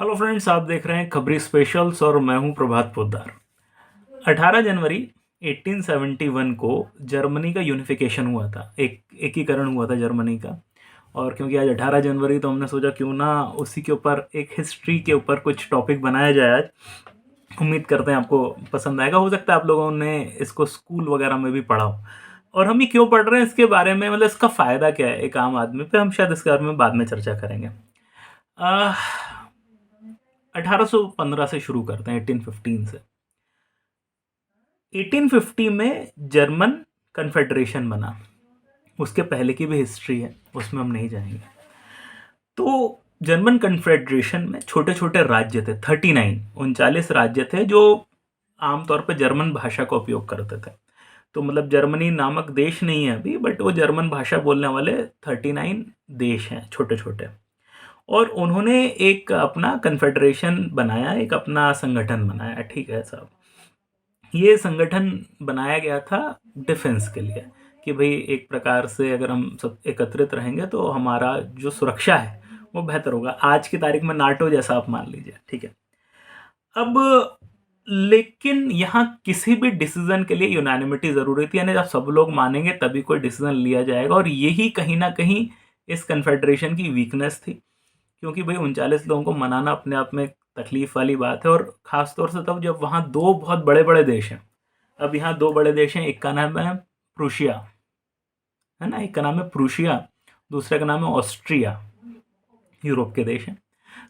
Hello friends, आप देख रहे हैं खबरी स्पेशल्स और मैं हूं प्रभात पोद्दार। 18 जनवरी 1871 को जर्मनी का यूनिफिकेशन हुआ था, एक एकीकरण हुआ था जर्मनी का। और क्योंकि आज 18 जनवरी तो हमने सोचा क्यों ना उसी के ऊपर एक हिस्ट्री के ऊपर कुछ टॉपिक बनाया जाए आज। उम्मीद करते हैं आपको पसंद आएगा। हो सकता है आप लोगों ने इसको स्कूल वगैरह में भी पढ़ा हो। और हम ये क्यों पढ़ रहे हैं इसके बारे में, मतलब इसका फ़ायदा क्या है एक आम आदमी पे, हम शायद इसके बारे में बाद में चर्चा करेंगे। 1815 से शुरू करते हैं, 1815 से। 1850 में जर्मन कन्फेडरेशन बना। उसके पहले की भी हिस्ट्री है, उसमें हम नहीं जाएंगे। तो जर्मन कन्फेडरेशन में छोटे छोटे राज्य थे, 39 राज्य थे जो आमतौर पर जर्मन भाषा का उपयोग करते थे। तो मतलब जर्मनी नामक देश नहीं है अभी, बट वो जर्मन भाषा बोलने वाले 39 देश हैं, छोटे छोटे। और उन्होंने एक अपना कन्फेडरेशन बनाया, एक अपना संगठन बनाया। ठीक है साहब, ये संगठन बनाया गया था डिफेंस के लिए, कि भाई एक प्रकार से अगर हम सब एकत्रित रहेंगे तो हमारा जो सुरक्षा है वो बेहतर होगा। आज की तारीख में नाटो जैसा आप मान लीजिए, ठीक है। अब लेकिन यहाँ किसी भी डिसीजन के लिए यूनानिमिटी ज़रूरी थी, यानी जब सब लोग मानेंगे तभी कोई डिसीजन लिया जाएगा। और यही कहीं ना कहीं इस कन्फेडरेशन की वीकनेस थी, क्योंकि भाई 39 लोगों को मनाना अपने आप में तकलीफ वाली बात है। और ख़ास तौर से तब जब वहाँ दो बहुत बड़े बड़े देश हैं। अब यहाँ दो बड़े देश हैं, एक का नाम है प्रूशिया, है ना, एक का नाम है प्रूशिया, दूसरे का नाम है ऑस्ट्रिया, यूरोप के देश हैं।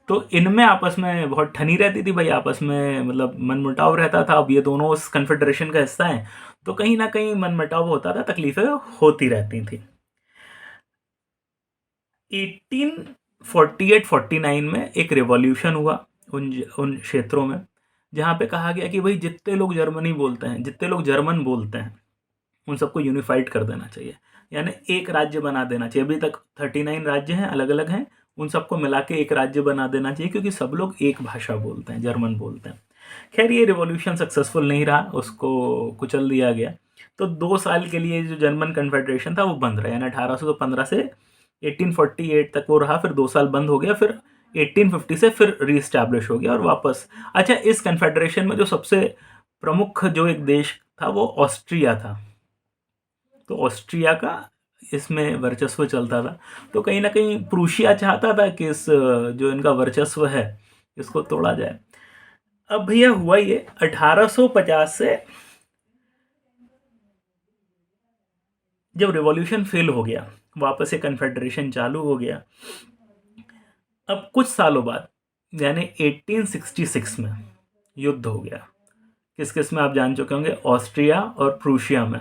तो इनमें आपस में बहुत ठनी रहती थी भाई, आपस में मतलब मनमुटाव रहता था। अब ये दोनों उस कन्फेडरेशन का हिस्सा हैं, तो कहीं ना कहीं मनमुटाव होता था, तकलीफें होती रहती थी। 1848-49 में एक रिवॉल्यूशन हुआ उन उन क्षेत्रों में, जहाँ पे कहा गया कि भाई जितने लोग जर्मनी बोलते हैं, जितने लोग जर्मन बोलते हैं, उन सबको यूनिफाइड कर देना चाहिए, यानी एक राज्य बना देना चाहिए। अभी तक 39 राज्य हैं, अलग अलग हैं, उन सबको मिला के एक राज्य बना देना चाहिए, क्योंकि सब लोग एक भाषा बोलते हैं, जर्मन बोलते हैं। खैर ये रिवॉल्यूशन सक्सेसफुल नहीं रहा, उसको कुचल दिया गया। तो 2 साल के लिए जो जर्मन कन्फेडरेशन था वो बंद रहा, यानी 1815 से 1848 तक वो रहा, फिर 2 साल बंद हो गया, फिर 1850 से फिर रीस्टैब्लिश हो गया और वापस। अच्छा, इस कन्फेडरेशन में जो सबसे प्रमुख जो एक देश था वो ऑस्ट्रिया था। तो ऑस्ट्रिया का इसमें वर्चस्व चलता था। तो कहीं ना कहीं प्रूशिया चाहता था कि इस जो इनका वर्चस्व है इसको तोड़ा जाए। अब भैया हुआ ये 1850 से जब रिवॉल्यूशन फेल हो गया, वापस से कन्फेडरेशन चालू हो गया। अब कुछ सालों बाद यानी 1866 में युद्ध हो गया। किस किस में आप जान चुके होंगे, ऑस्ट्रिया और प्रूशिया में।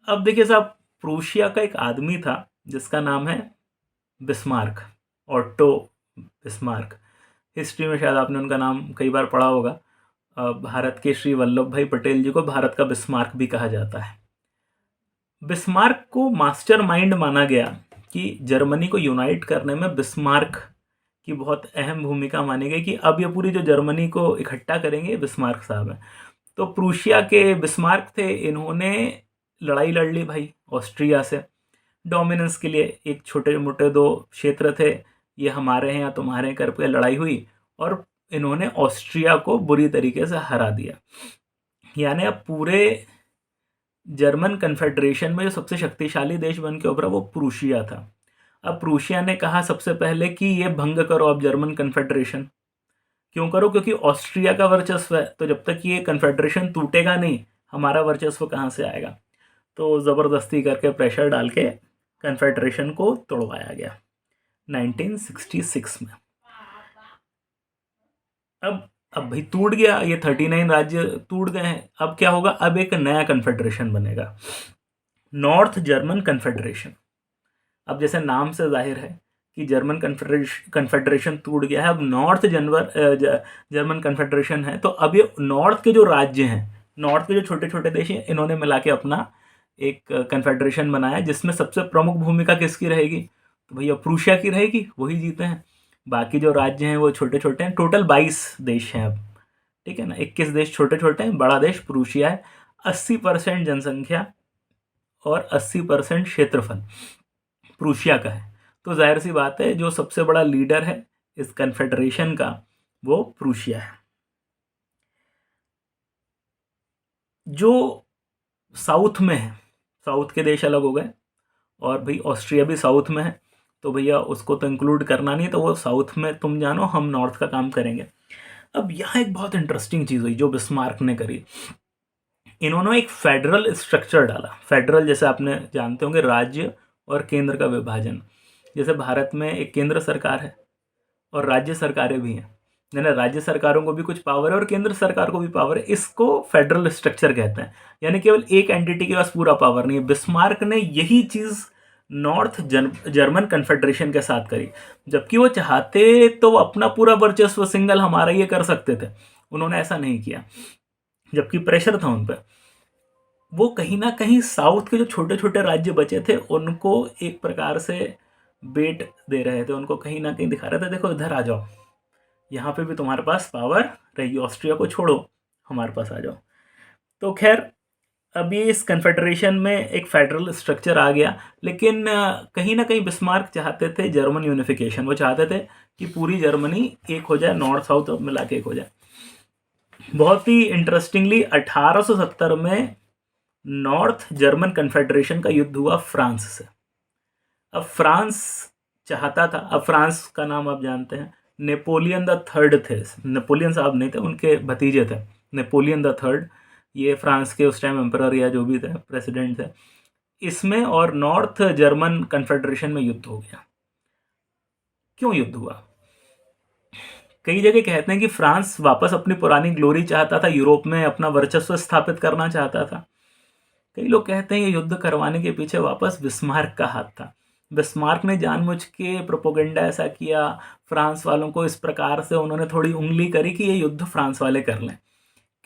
अब देखिए साहब, प्रूशिया का एक आदमी था जिसका नाम है बिस्मार्क, ऑटो बिस्मार्क। हिस्ट्री में शायद आपने उनका नाम कई बार पढ़ा होगा। भारत के श्री वल्लभ भाई पटेल जी को भारत का बिस्मार्क भी कहा जाता है। बिस्मार्क को मास्टरमाइंड माना गया कि जर्मनी को यूनाइट करने में बिस्मार्क की बहुत अहम भूमिका मानी गई, कि अब ये पूरी जो जर्मनी को इकट्ठा करेंगे बिस्मार्क साहब हैं। तो प्रूशिया के बिस्मार्क थे, इन्होंने लड़ाई लड़ ली भाई ऑस्ट्रिया से डोमिनेंस के लिए। एक छोटे मोटे दो क्षेत्र थे, ये हमारे हैं या तुम्हारे हैं करके लड़ाई हुई, और इन्होंने ऑस्ट्रिया को बुरी तरीके से हरा दिया। यानी अब पूरे जर्मन कन्फेडरेशन में जो सबसे शक्तिशाली देश बन के उभरा वो प्रूशिया था। अब प्रूशिया ने कहा सबसे पहले कि ये भंग करो अब जर्मन कन्फेडरेशन। क्यों करो? क्योंकि ऑस्ट्रिया का वर्चस्व है, तो जब तक ये कन्फेडरेशन टूटेगा नहीं, हमारा वर्चस्व कहाँ से आएगा। तो ज़बरदस्ती करके प्रेशर डाल के कन्फेडरेशन को तोड़वाया गया 1966 में। अब भाई टूट गया, ये 39 राज्य टूट गए हैं। अब क्या होगा? अब एक नया कन्फेडरेशन बनेगा, नॉर्थ जर्मन कन्फेडरेशन। अब जैसे नाम से जाहिर है कि जर्मन कन्फेडरेशन टूट गया है, अब नॉर्थ जर्मन कन्फेडरेशन है। तो अब ये नॉर्थ के जो राज्य हैं, नॉर्थ के जो छोटे छोटे देश हैं, इन्होंने मिला के अपना एक कन्फेडरेशन बनाया, जिसमें सबसे प्रमुख भूमिका किसकी रहेगी? तो भैया प्रूशिया की रहेगी, वही जीते हैं। बाकी जो राज्य हैं वो छोटे छोटे हैं, टोटल 22 देश हैं अब, ठीक है ना। 21 देश छोटे छोटे हैं, बड़ा देश प्रूशिया है। 80% जनसंख्या और 80% क्षेत्रफल प्रूशिया का है। तो जाहिर सी बात है जो सबसे बड़ा लीडर है इस कन्फेडरेशन का वो प्रूशिया है। जो साउथ में है, साउथ के देश अलग हो गए, और भाई ऑस्ट्रिया भी साउथ में है, तो भैया उसको तो इंक्लूड करना नहीं, तो वो साउथ में तुम जानो, हम नॉर्थ का काम करेंगे। अब यहाँ एक बहुत इंटरेस्टिंग चीज़ हुई जो बिस्मार्क ने करी। इन्होंने एक फेडरल स्ट्रक्चर डाला। फेडरल जैसे आपने जानते होंगे, राज्य और केंद्र का विभाजन। जैसे भारत में एक केंद्र सरकार है और राज्य सरकारें भी हैं, यानी राज्य सरकारों को भी कुछ पावर है और केंद्र सरकार को भी पावर है। इसको फेडरल स्ट्रक्चर कहते हैं, यानी केवल एक एंटिटी के पास पूरा पावर नहीं है। बिस्मार्क ने यही चीज़ नॉर्थ जर्मन कन्फेडरेशन के साथ करी, जबकि वो चाहते तो अपना पूरा वर्चस्व सिंगल हमारा ये कर सकते थे, उन्होंने ऐसा नहीं किया, जबकि प्रेशर था उन पर। वो कहीं ना कहीं साउथ के जो छोटे छोटे राज्य बचे थे उनको एक प्रकार से बेट दे रहे थे, उनको कहीं ना कहीं दिखा रहे थे, देखो इधर आ जाओ, यहाँ पे भी तुम्हारे पास पावर रहेगी, ऑस्ट्रिया को छोड़ो, हमारे पास आ जाओ। तो खैर अभी इस कन्फेडरेशन में एक फेडरल स्ट्रक्चर आ गया, लेकिन कहीं ना कहीं बिस्मार्क चाहते थे जर्मन यूनिफिकेशन। वो चाहते थे कि पूरी जर्मनी एक हो जाए, नॉर्थ साउथ मिला के एक हो जाए। बहुत ही इंटरेस्टिंगली 1870 में नॉर्थ जर्मन कन्फेडरेशन का युद्ध हुआ फ्रांस से। अब फ्रांस चाहता था, अब फ्रांस का नाम आप जानते हैं, नेपोलियन द थर्ड थे। नेपोलियन साहब नहीं थे, उनके भतीजे थे नेपोलियन द थर्ड। ये फ्रांस के उस टाइम एम्परर या जो भी थे, प्रेसिडेंट थे। इसमें और नॉर्थ जर्मन कन्फेडरेशन में युद्ध हो गया। क्यों युद्ध हुआ? कई जगह कहते हैं कि फ्रांस वापस अपनी पुरानी ग्लोरी चाहता था, यूरोप में अपना वर्चस्व स्थापित करना चाहता था। कई लोग कहते हैं ये युद्ध करवाने के पीछे वापस बिस्मार्क का हाथ था। बिस्मार्क ने जानबूझ के प्रोपोगेंडा ऐसा किया, फ्रांस वालों को इस प्रकार से उन्होंने थोड़ी उंगली करी कि ये युद्ध फ्रांस वाले कर लें।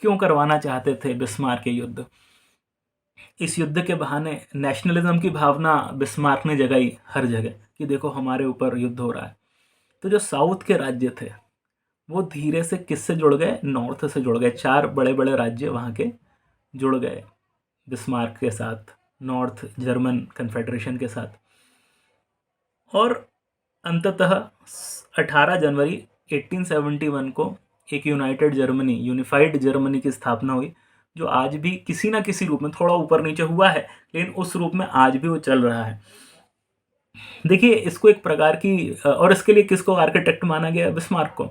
क्यों करवाना चाहते थे बिस्मार्क ये युद्ध? इस युद्ध के बहाने नेशनलिज्म की भावना बिस्मार्क ने जगाई हर जगह कि देखो हमारे ऊपर युद्ध हो रहा है। तो जो साउथ के राज्य थे वो धीरे से किससे जुड़ गए? नॉर्थ से जुड़ गए। 4 बड़े बड़े राज्य वहाँ के जुड़ गए बिस्मार्क के साथ, नॉर्थ जर्मन कन्फेडरेशन के साथ। और अंततः 18 जनवरी 1871 को एक यूनाइटेड जर्मनी, यूनिफाइड जर्मनी की स्थापना हुई, जो आज भी किसी ना किसी रूप में थोड़ा ऊपर नीचे हुआ है, लेकिन उस रूप में आज भी वो चल रहा है। देखिए इसको एक प्रकार की, और इसके लिए किसको आर्किटेक्ट माना गया? बिस्मार्क को।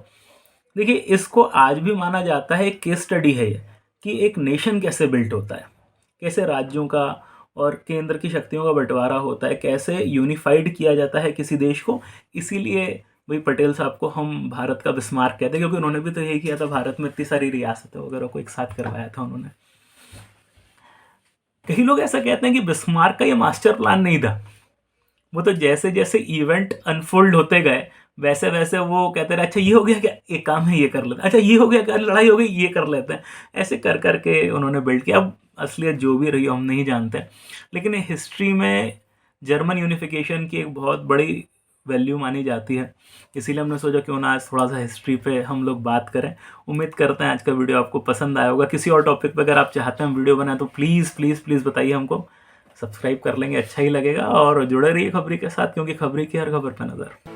देखिए इसको आज भी माना जाता है, एक केस स्टडी है ये, कि एक नेशन कैसे बिल्ट होता है, कैसे राज्यों का और केंद्र की शक्तियों का बंटवारा होता है, कैसे यूनिफाइड किया जाता है किसी देश को। इसीलिए भाई पटेल साहब को हम भारत का बिस्मार्क कहते हैं, क्योंकि उन्होंने भी तो यही किया था, भारत में इतनी सारी रियासतें वगैरह को एक साथ करवाया था उन्होंने। कई लोग ऐसा कहते हैं कि बिस्मार्क का ये मास्टर प्लान नहीं था, वो तो जैसे जैसे इवेंट अनफोल्ड होते गए वैसे वैसे वो कहते रहे, अच्छा ये हो गया क्या, एक काम है ये कर लेते हैं, अच्छा ये हो गया क्या, लड़ाई हो गई ये कर लेते हैं। ऐसे कर करके उन्होंने बिल्ड किया। अब असलियत जो भी रही हम नहीं जानते, लेकिन हिस्ट्री में जर्मन यूनिफिकेशन की एक बहुत बड़ी वैल्यू मानी जाती है। इसीलिए हमने सोचा क्यों ना आज थोड़ा सा हिस्ट्री पे हम लोग बात करें। उम्मीद करते हैं आज का वीडियो आपको पसंद आया होगा। किसी और टॉपिक पे अगर आप चाहते हैं वीडियो बनाए तो प्लीज़ प्लीज़ प्लीज़ बताइए हमको, सब्सक्राइब कर लेंगे, अच्छा ही लगेगा। और जुड़े रहिए खबरी के साथ, क्योंकि खबरी की हर खबर पर नज़र।